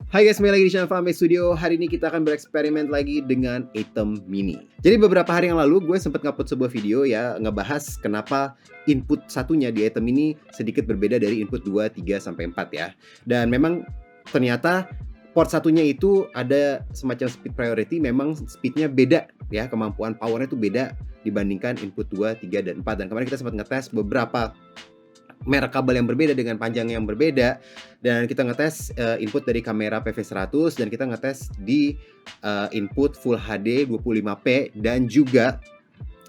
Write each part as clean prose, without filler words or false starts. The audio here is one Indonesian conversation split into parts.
Hai guys, kembali lagi di channel Fahmi Studio. Hari ini kita akan bereksperimen lagi dengan Atom Mini. Jadi beberapa hari yang lalu gue sempat ngupload sebuah video ya, ngebahas kenapa input satunya di Atom Mini sedikit berbeda dari input 2, 3, sampai 4 ya. Dan memang ternyata port satunya itu ada semacam speed priority, memang speednya beda ya, kemampuan powernya itu beda dibandingkan input 2, 3, dan 4. Dan kemarin kita sempat ngetes beberapa merek kabel yang berbeda dengan panjang yang berbeda, dan kita ngetes input dari kamera PV100 dan kita ngetes di input Full HD 25p dan juga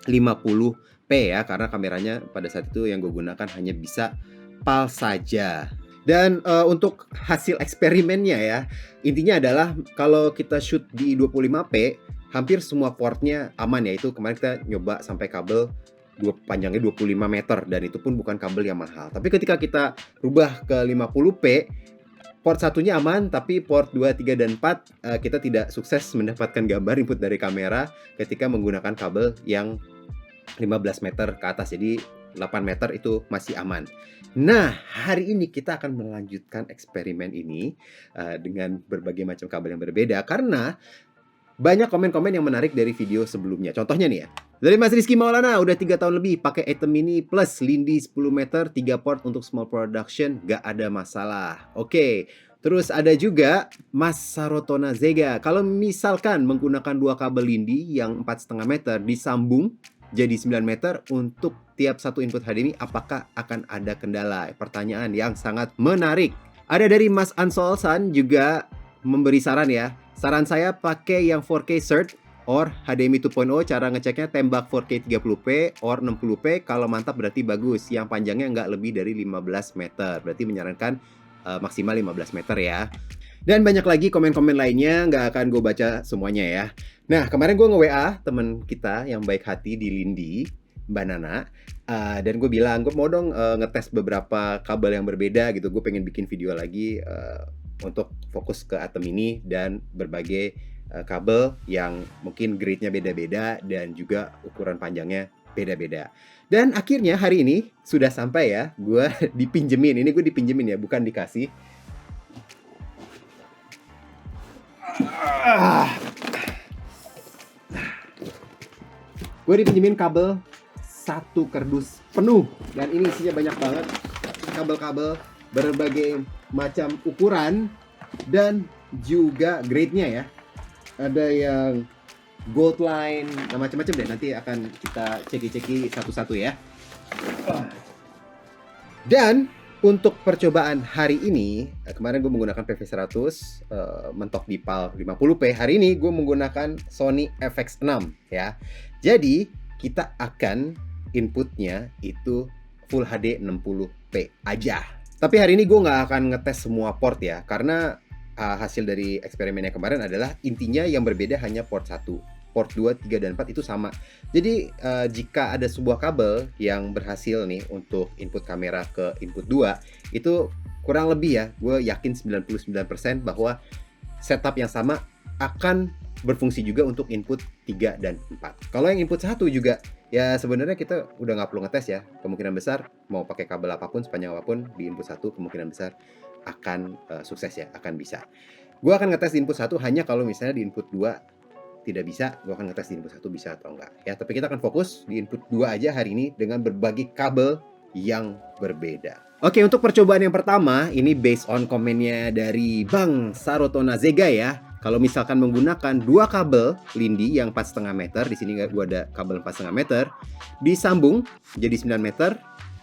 50p ya, karena kameranya pada saat itu yang gue gunakan hanya bisa PAL saja. Dan untuk hasil eksperimennya ya, intinya adalah kalau kita shoot di 25p hampir semua portnya aman ya. Itu kemarin kita nyoba sampai kabel panjangnya 25 meter dan itu pun bukan kabel yang mahal. Tapi ketika kita rubah ke 50p, port satunya aman, tapi port 2, 3, dan 4 kita tidak sukses mendapatkan gambar input dari kamera ketika menggunakan kabel yang 15 meter ke atas. Jadi 8 meter itu masih aman. Nah, hari ini kita akan melanjutkan eksperimen ini dengan berbagai macam kabel yang berbeda, karena banyak komen-komen yang menarik dari video sebelumnya. Contohnya nih ya, dari Mas Rizky Maulana, udah 3 tahun lebih pakai Atom Mini plus Lindy 10 meter 3 port untuk small production, gak ada masalah. Oke. Terus ada juga Mas Sarotona Zega, kalau misalkan menggunakan 2 kabel Lindy yang 4,5 meter disambung jadi 9 meter untuk tiap satu input HDMI, apakah akan ada kendala? Pertanyaan yang sangat menarik. Ada dari Mas Ansolsan juga memberi saran ya. Saran saya pakai yang 4K cert or HDMI 2.0, cara ngeceknya tembak 4K 30p or 60p. Kalau mantap berarti bagus, yang panjangnya nggak lebih dari 15 meter. Berarti menyarankan maksimal 15 meter ya. Dan banyak lagi komen-komen lainnya, nggak akan gue baca semuanya ya. Nah, kemarin gue nge-WA temen kita yang baik hati di Lindy, Mbak Nana, dan gue bilang gue mau dong ngetes beberapa kabel yang berbeda gitu. Gue pengen bikin video lagi untuk fokus ke Atom Mini dan berbagai kabel yang mungkin grade-nya beda-beda dan juga ukuran panjangnya beda-beda. Dan akhirnya hari ini sudah sampai ya, gue dipinjemin. Ini gue dipinjemin ya, bukan dikasih. Gue dipinjemin kabel 1 kardus penuh, dan ini isinya banyak banget kabel-kabel berbagai macam ukuran dan juga grade-nya ya. Ada yang gold line, nah macam-macam deh. Nanti akan kita ceki-ceki satu-satu ya. Dan untuk percobaan hari ini, kemarin gue menggunakan PV100 mentok di PAL 50p. Hari ini gue menggunakan Sony FX6 ya. Jadi kita akan inputnya itu Full HD 60p aja. Tapi hari ini gue nggak akan ngetes semua port ya, karena hasil dari eksperimennya kemarin adalah intinya yang berbeda hanya port 1. Port 2, 3, dan 4 itu sama. Jadi jika ada sebuah kabel yang berhasil nih untuk input kamera ke input 2, itu kurang lebih ya, gue yakin 99% bahwa setup yang sama akan berfungsi juga untuk input 3 dan 4. Kalau yang input 1 juga, ya sebenarnya kita udah nggak perlu ngetes ya. Kemungkinan besar mau pakai kabel apapun, sepanjang apapun di input 1, kemungkinan besar akan sukses ya, akan bisa. Gue akan ngetes di input 1 hanya kalau misalnya di input 2 tidak bisa, gue akan ngetes di input 1 bisa atau enggak ya. Tapi kita akan fokus di input 2 aja hari ini dengan berbagai kabel yang berbeda. Oke, untuk percobaan yang pertama, ini based on komennya dari Bang Sarotona Zega ya. Kalau misalkan menggunakan 2 kabel Lindy yang 4,5 meter, di sini gue ada kabel 4,5 meter, disambung jadi 9 meter,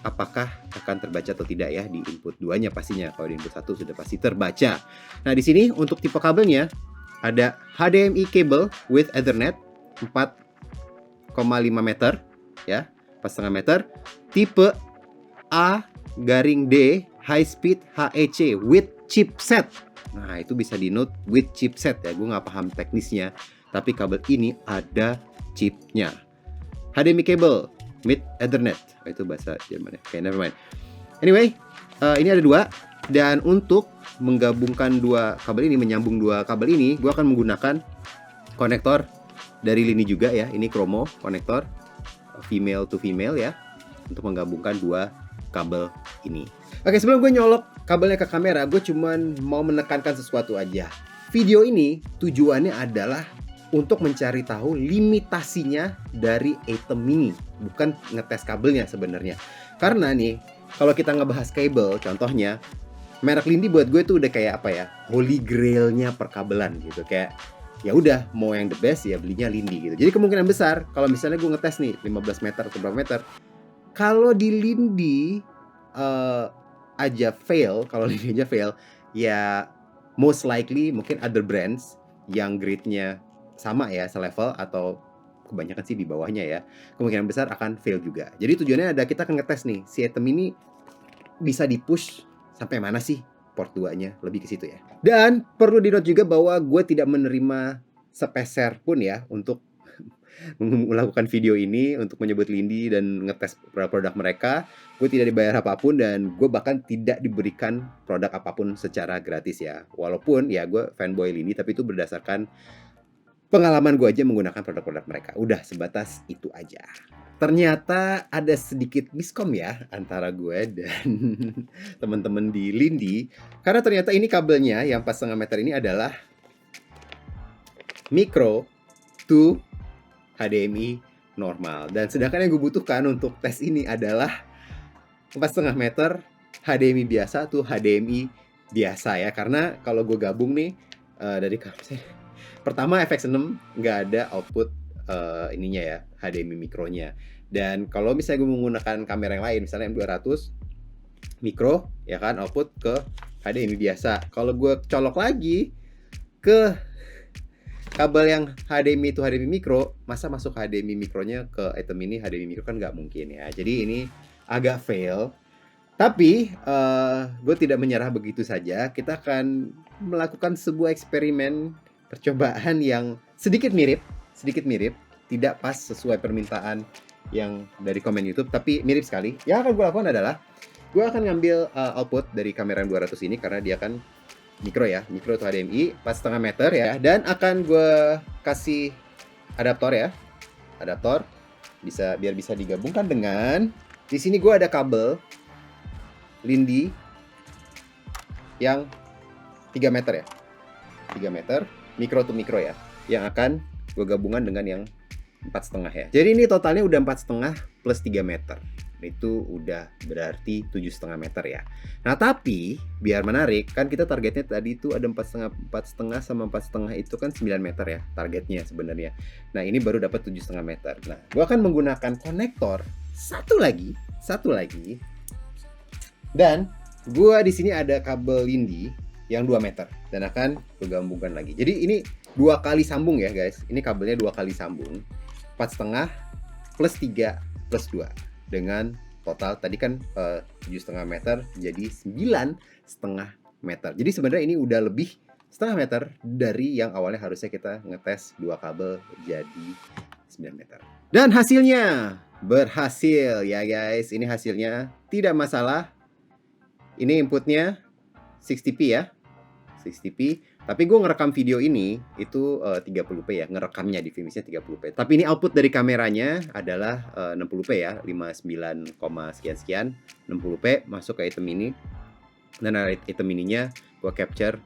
apakah akan terbaca atau tidak ya di input 2-nya pastinya. Kalau di input 1 sudah pasti terbaca. Nah, di sini untuk tipe kabelnya ada HDMI cable with Ethernet 4,5 meter ya, 4,5 meter, tipe A-D high speed HEC with chipset. Nah, itu bisa di note with chipset ya. Gue nggak paham teknisnya, tapi kabel ini ada chipnya. HDMI cable with Ethernet, itu bahasa Jerman ya. Oke, never mind. Anyway, ini ada 2. Dan untuk menggabungkan 2 kabel ini, menyambung 2 kabel ini, gue akan menggunakan konektor dari Lindy juga ya. Ini Chromo konektor female to female ya, untuk menggabungkan 2 kabel ini. Oke, sebelum gue nyolok kabelnya ke kamera, gue cuman mau menekankan sesuatu aja. Video ini tujuannya adalah untuk mencari tahu limitasinya dari Atom Mini, bukan ngetes kabelnya sebenarnya. Karena nih, kalau kita ngebahas kabel, contohnya merek Lindy buat gue tuh udah kayak apa ya, holy grailnya perkabelan gitu. Kayak ya udah, mau yang the best ya belinya Lindy gitu. Jadi kemungkinan besar kalau misalnya gue ngetes nih 15 meter atau berapa meter, kalau di Lindy aja fail, kalau Lindy aja fail, ya most likely mungkin other brands yang grade-nya sama ya, selevel atau kebanyakan sih di bawahnya ya, kemungkinan besar akan fail juga. Jadi tujuannya ada kita akan ngetes nih, si Atom ini bisa di-push sampai mana sih port 2-nya, lebih ke situ ya. Dan perlu di-note juga bahwa gue tidak menerima sepeser pun ya untuk melakukan video ini, untuk menyebut Lindy dan ngetes produk mereka. Gue tidak dibayar apapun dan gue bahkan tidak diberikan produk apapun secara gratis ya. Walaupun ya gue fanboy Lindy, tapi itu berdasarkan pengalaman gue aja menggunakan produk-produk mereka. Udah sebatas itu aja. Ternyata ada sedikit miskom ya antara gue dan teman-teman di Lindy. Karena ternyata ini kabelnya yang 4,5 meter ini adalah micro to HDMI normal. Dan sedangkan yang gue butuhkan untuk tes ini adalah 4,5 meter HDMI biasa to HDMI biasa ya. Karena kalau gue gabung nih dari pertama FX6 nggak ada output ininya ya, HDMI mikronya. Dan kalau misalnya gue menggunakan kamera yang lain, misalnya M200 mikro ya kan, output ke HDMI biasa. Kalau gue colok lagi ke kabel yang HDMI itu HDMI mikro, masa masuk HDMI mikronya ke Atom ini HDMI mikro, kan nggak mungkin ya. Jadi ini agak fail. Tapi gue tidak menyerah begitu saja. Kita akan melakukan sebuah eksperimen percobaan yang sedikit mirip, tidak pas sesuai permintaan yang dari komen YouTube, tapi mirip sekali. Yang akan gue lakukan adalah gue akan ngambil output dari kamera yang 200 ini karena dia kan mikro ya, mikro atau HDMI 4,5 meter ya, dan akan gue kasih adaptor ya, adaptor biar bisa digabungkan dengan, di sini gue ada kabel Lindy yang 3 meter ya, 3 meter mikro to mikro ya, yang akan gue gabungan dengan yang 4,5 ya. Jadi ini totalnya udah 4,5 plus 3 meter. Itu udah berarti 7,5 meter ya. Nah tapi biar menarik, kan kita targetnya tadi itu ada 4,5 sama 4,5 itu kan 9 meter ya targetnya sebenarnya. Nah ini baru dapat 7,5 meter. Nah gue akan menggunakan konektor satu lagi, dan gue di sini ada kabel Lindy yang 2 meter dan akan gue gabungkan lagi. Jadi ini 2 kali sambung ya guys. Ini kabelnya 2 kali sambung, 4,5 plus 3 plus 2. Dengan total tadi kan 7,5 meter jadi 9,5 meter. Jadi sebenarnya ini udah lebih setengah meter dari yang awalnya harusnya kita ngetes 2 kabel jadi 9 meter. Dan hasilnya berhasil ya guys. Ini hasilnya tidak masalah. Ini inputnya 60p ya, 60p. Tapi gue ngerekam video ini itu 30p ya, ngerekamnya di Vimeo-nya 30p. Tapi ini output dari kameranya adalah 60p ya, 59, sekian 60p masuk ke Atom ini. Dan Atom ininya gue capture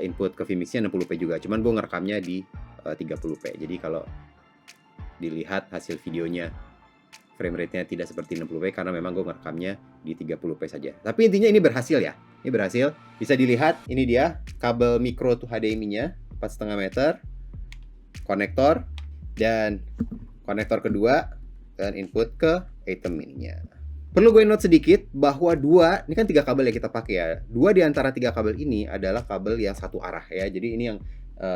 input ke Vimeo-nya 60p juga. Cuman gue ngerekamnya di 30p. Jadi kalau dilihat hasil videonya, frame rate-nya tidak seperti 60p karena memang gue ngerekamnya di 30p saja. Tapi intinya ini berhasil ya. Ini berhasil. Bisa dilihat, ini dia kabel micro to HDMI-nya 4,5 meter, konektor, dan konektor kedua dan input ke Atom Mini-nya. Perlu gue note sedikit bahwa ini kan 3 kabel yang kita pakai ya. 2 di antara 3 kabel ini adalah kabel yang satu arah ya. Jadi ini yang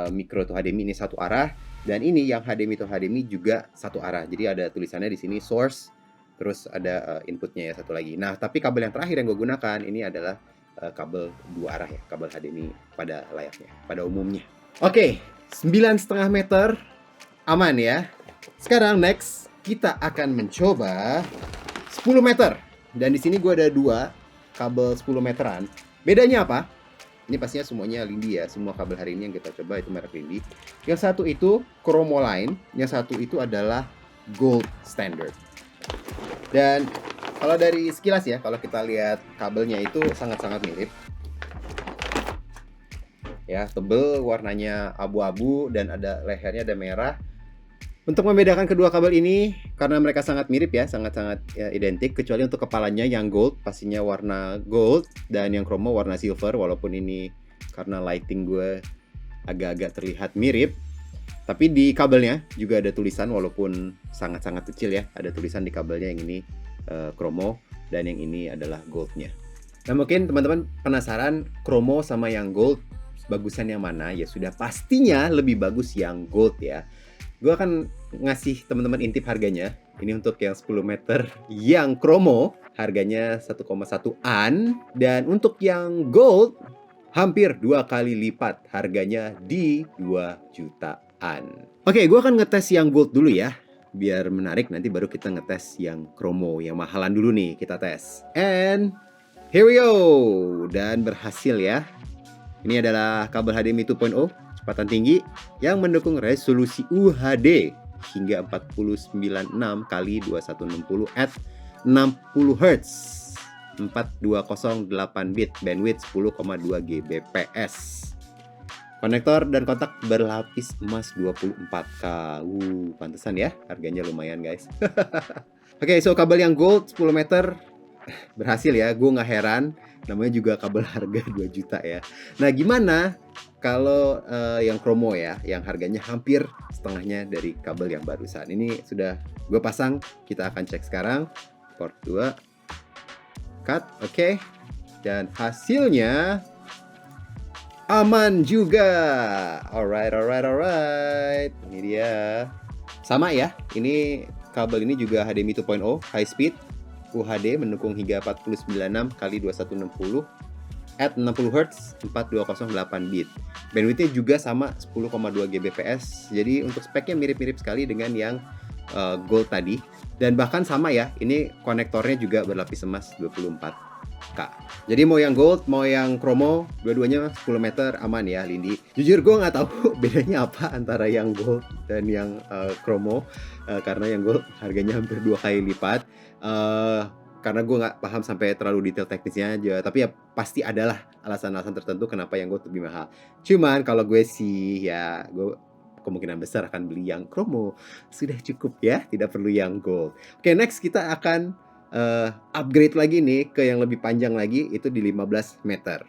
micro to HDMI ini satu arah, dan ini yang HDMI to HDMI juga satu arah. Jadi ada tulisannya di sini source, terus ada inputnya ya satu lagi. Nah, tapi kabel yang terakhir yang gue gunakan ini adalah kabel 2 arah ya, kabel HDMI pada layaknya, pada umumnya. Oke, 9,5 meter aman ya. Sekarang next kita akan mencoba 10 meter. Dan di sini gue ada 2 kabel 10 meteran. Bedanya apa? Ini pastinya semuanya Lindy ya. Semua kabel hari ini yang kita coba itu merek Lindy. Yang satu itu Chromoline, yang satu itu adalah Gold Standard. Dan Kalau dari sekilas ya, kalau kita lihat kabelnya itu sangat-sangat mirip. Ya, tebel, warnanya abu-abu dan ada lehernya ada merah. Untuk membedakan kedua kabel ini, karena mereka sangat mirip ya, sangat-sangat ya, identik, kecuali untuk kepalanya yang gold, pastinya warna gold, dan yang chromo warna silver, walaupun ini karena lighting gue agak-agak terlihat mirip. Tapi di kabelnya juga ada tulisan, walaupun sangat-sangat kecil ya, ada tulisan di kabelnya yang ini chromo, dan yang ini adalah goldnya. Nah mungkin teman-teman penasaran chromo sama yang gold, bagusan yang mana? Ya sudah pastinya lebih bagus yang gold ya. Gue akan ngasih teman-teman intip harganya. Ini untuk yang 10 meter yang chromo, harganya 1,1 an. Dan untuk yang gold, hampir 2 kali lipat, harganya di 2 jutaan. Oke, gue akan ngetes yang gold dulu ya. Biar menarik, nanti baru kita ngetes yang chromo, yang mahalan dulu nih kita tes. And here we go. Dan berhasil ya. Ini adalah kabel HDMI 2.0 kecepatan tinggi yang mendukung resolusi UHD hingga 496 x 2160 at 60 Hz, 4208 bit, bandwidth 10,2 Gbps. Konektor dan kontak berlapis emas 24K. Pantesan ya, harganya lumayan guys. Oke, so kabel yang gold 10 meter berhasil ya, gue nggak heran. Namanya juga kabel harga 2 juta ya. Nah gimana kalau yang chromo ya, yang harganya hampir setengahnya dari kabel yang barusan. Ini sudah gue pasang, kita akan cek sekarang. Port 2 cut, oke. Dan hasilnya aman juga. Alright. Ini dia. Sama ya, ini kabel ini juga HDMI 2.0 high speed UHD mendukung hingga 496 x 2160 at 60 Hz, 4208 bit. Bandwidthnya juga sama 10,2 Gbps. Jadi untuk speknya mirip-mirip sekali dengan yang gold tadi. Dan bahkan sama ya, ini konektornya juga berlapis emas 24K. Jadi mau yang gold, mau yang chromo, dua-duanya 10 meter aman ya Lindi. Jujur gue nggak tahu bedanya apa antara yang gold dan yang chromo. Karena yang gold harganya hampir 2 kali lipat. Karena gue nggak paham sampai terlalu detail teknisnya aja, tapi ya pasti adalah alasan-alasan tertentu kenapa yang gold lebih mahal. Cuman kalau gue sih ya, gue kemungkinan besar akan beli yang chromo. Sudah cukup ya, tidak perlu yang gold. Oke, next kita akan upgrade lagi nih ke yang lebih panjang lagi, itu di 15 meter.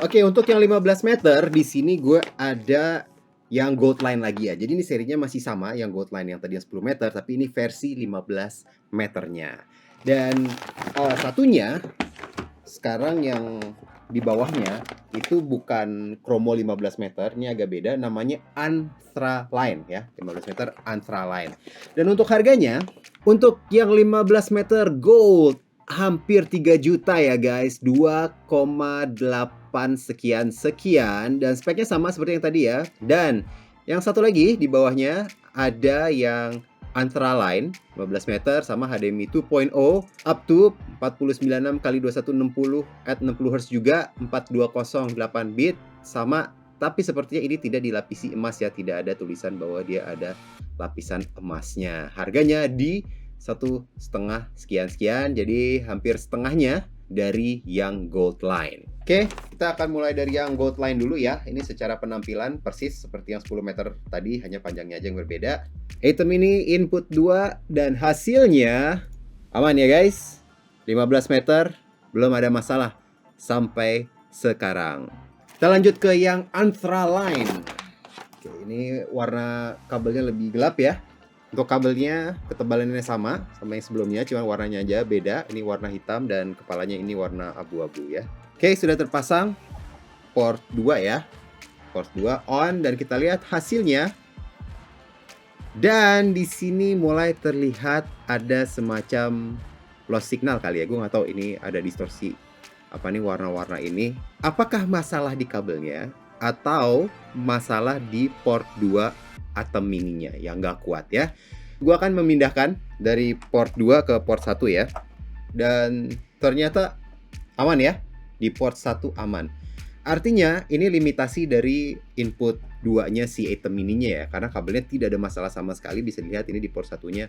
Oke, untuk yang 15 meter di sini gue ada yang gold line lagi ya. Jadi ini serinya masih sama yang gold line yang tadi yang 10 meter, tapi ini versi 15 meternya. Dan satunya sekarang yang di bawahnya itu bukan chromo 15 meter, ini agak beda, namanya Anthra Line ya, 15 meter Anthra Line. Dan untuk harganya, untuk yang 15 meter gold hampir 3 juta ya guys, 2,8 sekian, dan speknya sama seperti yang tadi ya. Dan yang satu lagi di bawahnya ada yang Anthra Line 15 meter sama HDMI 2.0 up to 496 x 2160 at 60 Hz juga, 4208 bit sama, tapi sepertinya ini tidak dilapisi emas ya, tidak ada tulisan bahwa dia ada lapisan emasnya. Harganya di 1,5 sekian, jadi hampir setengahnya dari yang gold line. Oke, kita akan mulai dari yang gold line dulu ya. Ini secara penampilan persis seperti yang 10 meter tadi, hanya panjangnya aja yang berbeda. Item ini input 2 dan hasilnya aman ya guys. 15 meter, belum ada masalah sampai sekarang. Kita lanjut ke yang Anthra Line. Oke, ini warna kabelnya lebih gelap ya. Untuk kabelnya ketebalannya sama yang sebelumnya, cuma warnanya aja beda. Ini warna hitam dan kepalanya ini warna abu-abu ya. Oke, sudah terpasang port 2 ya. Port 2 on dan kita lihat hasilnya. Dan di sini mulai terlihat ada semacam loss signal kali ya. Gue nggak tahu ini ada distorsi apa nih warna-warna ini. Apakah masalah di kabelnya atau masalah di port 2 Atom mininya yang nggak kuat ya. Gue akan memindahkan dari port 2 ke port 1 ya. Dan ternyata aman ya. Di port 1 aman. Artinya ini limitasi dari input 2-nya si Atom mininya ya. Karena kabelnya tidak ada masalah sama sekali. Bisa dilihat ini di port 1-nya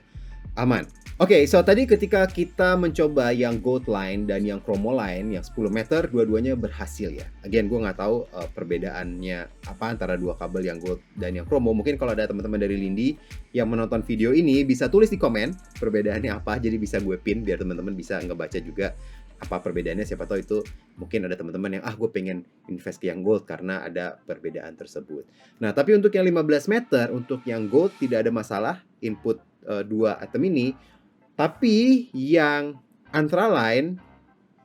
aman. Oke, so tadi ketika kita mencoba yang gold line dan yang chromo line yang 10 meter, dua-duanya berhasil ya. Again, gue nggak tahu perbedaannya apa antara dua kabel yang gold dan yang chromo. Mungkin kalau ada teman-teman dari Lindi yang menonton video ini bisa tulis di komen perbedaannya apa, jadi bisa gue pin biar teman-teman bisa ngebaca juga apa perbedaannya. Siapa tahu itu mungkin ada teman-teman yang gue pengen invest ke yang gold karena ada perbedaan tersebut. Nah, tapi untuk yang 15 meter, untuk yang gold tidak ada masalah input 2 item ini. Tapi yang antara lain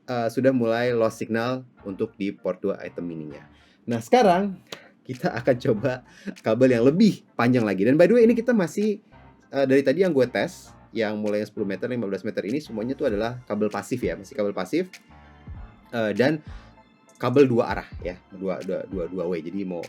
sudah mulai lost signal untuk di port 2 item mininya. Nah, sekarang kita akan coba kabel yang lebih panjang lagi. Dan by the way, ini kita masih dari tadi yang gue tes, yang mulai 10 meter, 15 meter ini semuanya itu adalah kabel pasif ya, masih kabel pasif dan kabel dua arah ya, dua way. Jadi mau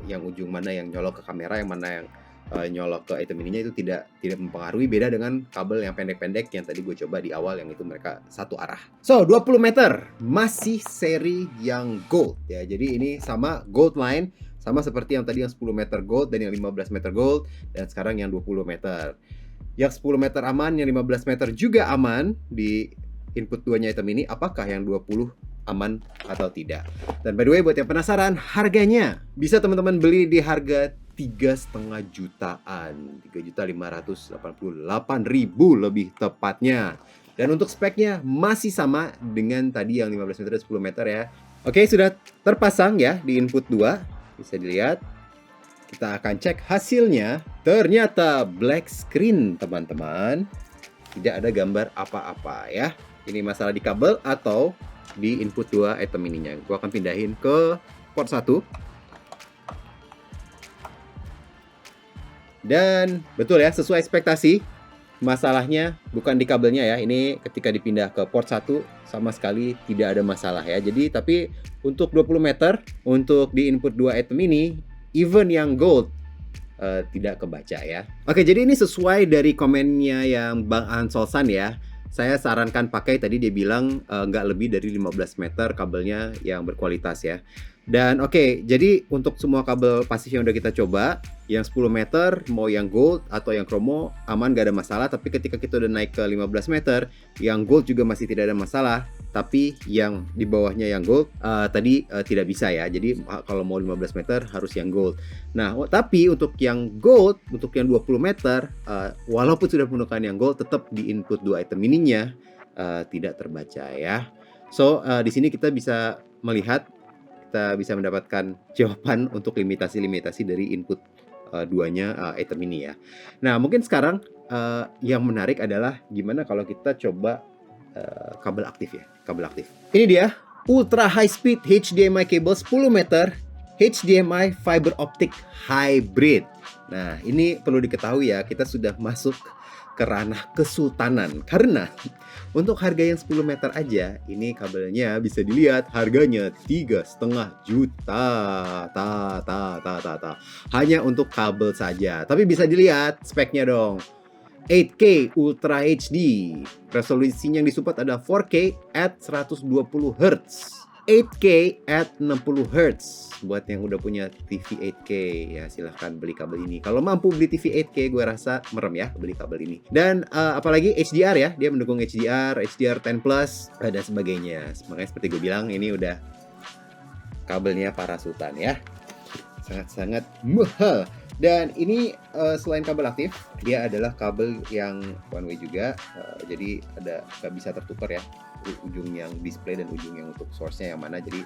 yang ujung mana yang nyolok ke kamera, yang mana yang nyolok ke item ininya itu tidak mempengaruhi. Beda dengan kabel yang pendek-pendek yang tadi gue coba di awal, yang itu mereka satu arah. So 20 meter masih seri yang gold ya. Jadi ini sama gold line, sama seperti yang tadi yang 10 meter gold dan yang 15 meter gold, dan sekarang yang 20 meter. Yang 10 meter aman, yang 15 meter juga aman di input 2-nya item ini. Apakah yang 20 aman atau tidak? Dan by the way, buat yang penasaran, harganya bisa teman-teman beli di harga 3,5 jutaan, 3.588.000 lebih tepatnya. Dan untuk speknya masih sama dengan tadi yang 15 meter dan 10 meter ya. Oke, sudah terpasang ya di input 2. Bisa dilihat. Kita akan cek hasilnya. Ternyata black screen, teman-teman. Tidak ada gambar apa-apa ya. Ini masalah di kabel atau di input 2 item ininya. Gua akan pindahin ke port 1. Dan betul ya, sesuai ekspektasi. Masalahnya bukan di kabelnya ya. Ini ketika dipindah ke port 1 sama sekali tidak ada masalah ya. Jadi tapi untuk 20 meter, untuk di input 2 item ini, even yang gold tidak kebaca ya. Oke, jadi ini sesuai dari komennya yang Bang Ansolsan ya. Saya sarankan pakai, tadi dia bilang nggak lebih dari 15 meter kabelnya yang berkualitas ya. Dan oke, jadi untuk semua kabel pasif yang udah kita coba, yang 10 meter, mau yang gold atau yang chromo, aman, gak ada masalah. Tapi ketika kita udah naik ke 15 meter, yang gold juga masih tidak ada masalah. Tapi yang di bawahnya yang gold, tadi tidak bisa ya. Jadi kalau mau 15 meter harus yang gold. Nah, tapi untuk yang gold, untuk yang 20 meter, walaupun sudah menggunakan yang gold, tetap di input 2 item ininya tidak terbaca ya. So, di sini kita bisa melihat, kita bisa mendapatkan jawaban untuk limitasi-limitasi dari input duanya item ini ya. Nah, mungkin sekarang yang menarik adalah gimana kalau kita coba kabel aktif ya, kabel aktif. Ini dia, ultra high speed HDMI cable 10 meter HDMI fiber optic hybrid. Nah, ini perlu diketahui ya, kita sudah masuk ke ranah kesultanan karena untuk harga yang 10 meter aja, ini kabelnya bisa dilihat harganya 3,5 juta. Hanya untuk kabel saja. Tapi bisa dilihat speknya dong. 8K Ultra HD. Resolusinya yang disupport ada 4K at 120 Hz. 8K at 60 Hz. Buat yang udah punya TV 8K ya silahkan beli kabel ini. Kalau mampu beli TV 8K, gue rasa merem ya beli kabel ini. Dan apalagi HDR ya, dia mendukung HDR 10 Plus dan sebagainya. Makanya seperti gue bilang, ini udah kabelnya para sultan ya. Sangat-sangat mahal. Dan ini selain kabel aktif, dia adalah kabel yang one way juga. Jadi ada nggak bisa tertukar ya, ujung yang display dan ujung yang untuk source-nya yang mana. Jadi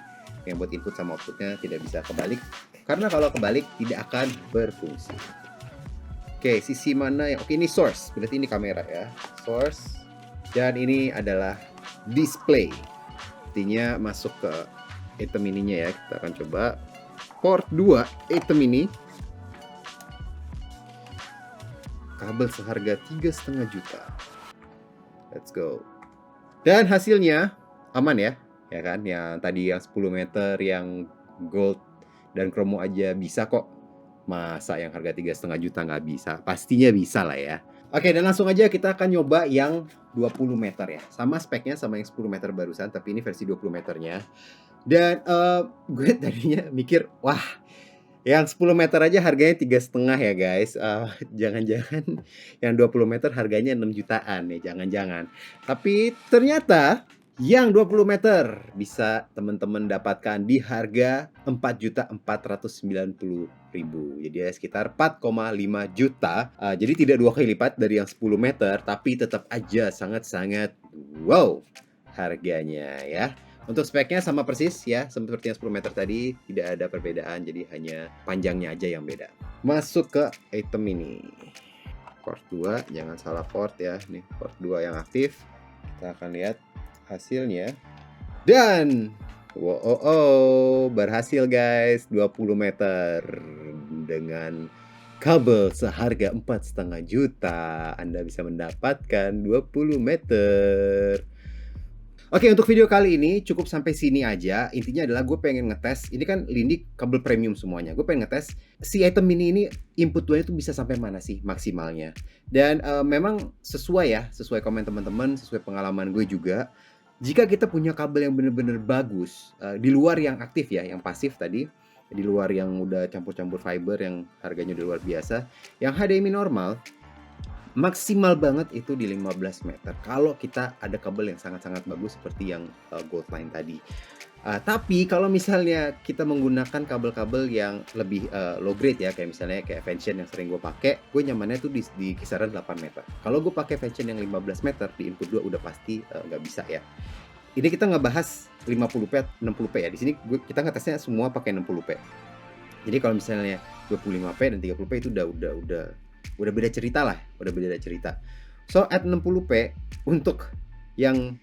yang buat input sama outputnya tidak bisa kebalik, karena kalau kebalik tidak akan berfungsi. Oke, sisi mana yang oke, ini source, berarti ini kamera ya, source. Dan ini adalah display, artinya masuk ke item ininya ya. Kita akan coba port 2 item ini. Kabel seharga 3,5 juta. Let's go. Dan hasilnya aman ya, ya kan? Yang tadi yang 10 meter, yang gold dan chromo aja bisa kok. Masa yang harga 3,5 juta nggak bisa? Pastinya bisa lah ya. Oke, dan langsung aja kita akan nyoba yang 20 meter ya. Sama speknya sama yang 10 meter barusan, tapi ini versi 20 meternya. Dan gue tadinya mikir, wah Yang 10 meter aja harganya 3,5 ya guys. Jangan-jangan yang 20 meter harganya 6 jutaan nih, jangan-jangan. Tapi ternyata yang 20 meter bisa teman-teman dapatkan di harga 4.490.000. Jadi ya sekitar 4,5 juta. Jadi tidak 2 kali lipat dari yang 10 meter, tapi tetap aja sangat-sangat wow harganya ya. Untuk speknya sama persis ya, seperti yang 10 meter tadi, tidak ada perbedaan, jadi hanya panjangnya aja yang beda. Masuk ke item ini. Port 2, jangan salah port ya. Nih port 2 yang aktif. Kita akan lihat hasilnya. Dan berhasil guys, 20 meter dengan kabel seharga 4,5 juta. Anda bisa mendapatkan 20 meter. Oke, untuk video kali ini cukup sampai sini aja. Intinya adalah gue pengen ngetes. Ini kan Lindy kabel premium semuanya. Gue pengen ngetes si item mini ini input 2 itu bisa sampai mana sih maksimalnya. Dan memang sesuai ya, sesuai komen teman-teman, sesuai pengalaman gue juga. Jika kita punya kabel yang bener-bener bagus, di luar yang aktif ya, yang pasif tadi, di luar yang udah campur-campur fiber yang harganya udah luar biasa, yang HDMI normal, maksimal banget itu di 15 meter kalau kita ada kabel yang sangat-sangat bagus seperti yang Gold Line tadi. Tapi kalau misalnya kita menggunakan kabel-kabel yang lebih low grade ya, kayak misalnya kayak Vention yang sering gue pakai, gue nyamannya tuh di kisaran 8 meter. Kalau gue pakai Vention yang 15 meter di input 2 udah pasti nggak bisa ya. Ini kita nggak bahas 50p, 60p ya. Di sini kita ngetesnya semua pakai 60p. Jadi kalau misalnya 25p dan 30p itu udah beda cerita lah, udah beda cerita. So at 60p untuk yang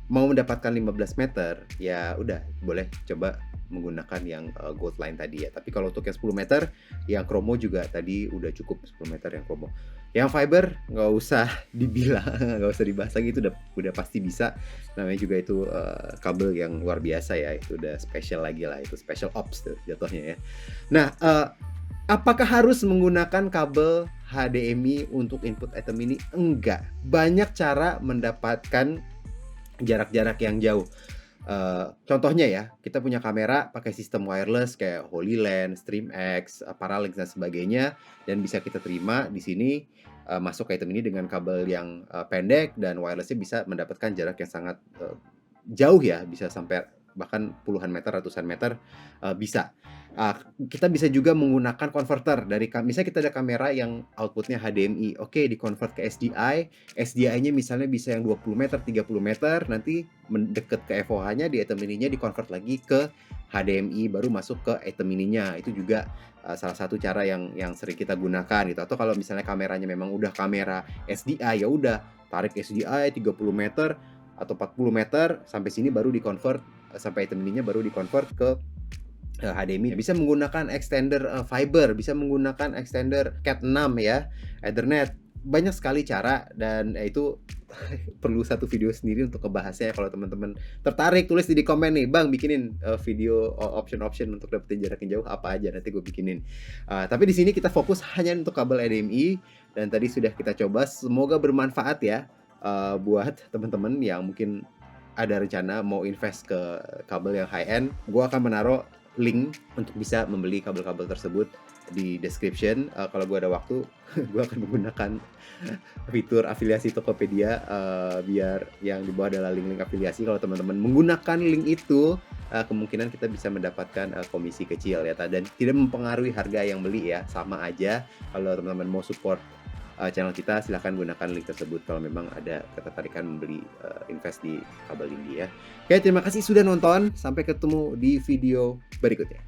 mau mendapatkan 15 meter ya udah boleh coba menggunakan yang Gold Line tadi ya. Tapi kalau untuk yang 10 meter yang Chromo juga tadi udah cukup 10 meter yang Chromo. Yang fiber nggak usah dibilang, nggak usah dibahas lagi, itu udah pasti bisa. Namanya juga itu kabel yang luar biasa ya, itu udah special lagi lah, itu special ops tuh jatuhnya ya. Nah, apakah harus menggunakan kabel HDMI untuk input item ini? Enggak. Banyak cara mendapatkan jarak-jarak yang jauh. Contohnya ya, kita punya kamera pakai sistem wireless kayak HoloLens, StreamX, Parallax dan sebagainya, dan bisa kita terima di sini masuk ke item ini dengan kabel yang pendek dan wirelessnya bisa mendapatkan jarak yang sangat jauh ya, bisa sampai bahkan puluhan meter, ratusan meter bisa. Kita bisa juga menggunakan converter dari misalnya kita ada kamera yang outputnya HDMI, oke, di-convert ke SDI, SDI-nya misalnya bisa yang 20 meter, 30 meter, nanti mendekat ke FOH-nya, di item ininya di-convert lagi ke HDMI, baru masuk ke item ininya. Itu juga salah satu cara yang sering kita gunakan gitu. Atau kalau misalnya kameranya memang udah kamera SDI, ya udah tarik SDI 30 meter atau 40 meter sampai sini baru di-convert, sampai item ininya baru di-convert ke HDMI. Bisa menggunakan extender fiber, bisa menggunakan extender Cat 6 ya, Ethernet. Banyak sekali cara, dan itu perlu satu video sendiri untuk ngebahasnya. Kalau teman-teman tertarik, tulis di komen nih, Bang, bikinin video option-option untuk dapetin jarak yang jauh apa aja, nanti gue bikinin. Tapi di sini kita fokus hanya untuk kabel HDMI, dan tadi sudah kita coba. Semoga bermanfaat ya buat teman-teman yang mungkin ada rencana mau invest ke kabel yang high end. Gue akan menaruh link untuk bisa membeli kabel-kabel tersebut di description. Kalau gue ada waktu, gue akan menggunakan fitur afiliasi Tokopedia, biar yang di bawah adalah link-link afiliasi. Kalau teman-teman menggunakan link itu, kemungkinan kita bisa mendapatkan komisi kecil ya, dan tidak mempengaruhi harga yang beli ya, sama aja. Kalau teman-teman mau support channel kita, silahkan gunakan link tersebut kalau memang ada ketertarikan membeli invest di kabel Lindy ya. Oke, terima kasih sudah nonton. Sampai ketemu di video berikutnya.